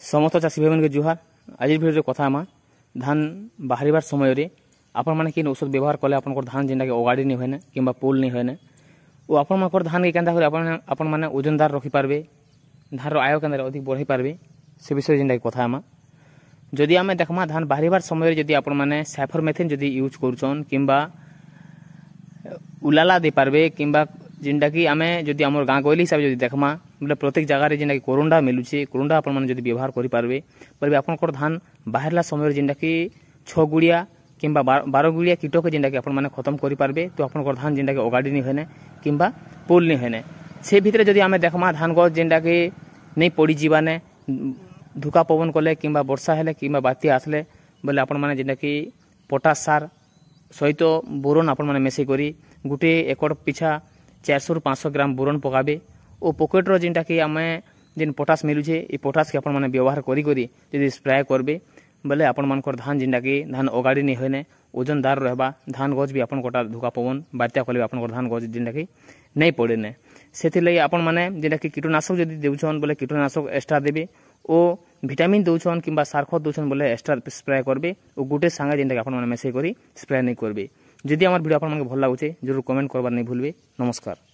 समस्त चाषी भाई मन जुहार। आज भिडियो कथा आमा धान बाहर समय आपण मैंने किन औषध व्यवहार कले आप धान जेनटा अगाड़ी नहीं होने कि पोल नहीं होने और आपण धान के केन्ता आपण मैंने ओजनदार रखिपारे धान आय के अधिक बढ़ाई पारे से विषय जेनटा कथा आमा। जदि आम देखमा धान बाहर समय जदि आपण मैंने साइफरमेथ्रिन जदि यूज करुचन किंबा उलाला दे पारबे किंबा जेनटा कि आम जदि आम गाँ गहली हिसाब से देखमा बोले प्रत्येक जगार जेनटा कि कोरोंडा मिलूचे कोरोंडा आपण मैंने जदि व्यवहार करेंगे बोले आपंकर धान बाहरला समय जेनटा कि 6 गुड़िया किंबा 12 गुड़िया कीट के जेनटा कि आपण मैंने खत्म करेंगे तो आपंकर धान जेनटा कि अगाड़ी नहीं होने किंबा पोल नहीं होने से भितर जदि आम देखमा धान गछ जेनटा कि नहीं पड़ी जीवाने धुका पवन कले किंबा वर्षा हेले किंबा बात्या आसले बोले आपण मैंने जेनटा कि पोटास सार सहित बोरन आपण मैंने मिसेई करी गोटे एकड़ पिछा 400 ରୁ 500 ग्राम बोरन पकाबे और पॉकेट्र जेनटा कि आम जेन पोटास मिलूचे ये पोटास के आपण मैंने व्यवहार करी जदि स्प्रे करबे बोले आपण मानकर धान जेनटा कि धान अगाड़ी नहीं होने ओजनदार रहबा धान गछ भी आपण कोटा धुका पवन बात्या कले आपण धान गछ जेनटा कि नहीं पड़े ने से आपण मैंने जेनटा कि कीटनाशक जदि देउछन बोले कीटनाशक एक्स्ट्रा देबे और विटामिन दौन कि सार खत दौन बोले एक्स्ट्रा स्प्रे करेंगे और गोटे सांगे जेनटा कि आपण मैंने मिसेई करी स्प्रे नहीं करेंगे। जदि आम वीडियो आपको भल लगुचे जरूर कमेंट करवार नहीं भूलबे। नमस्कार।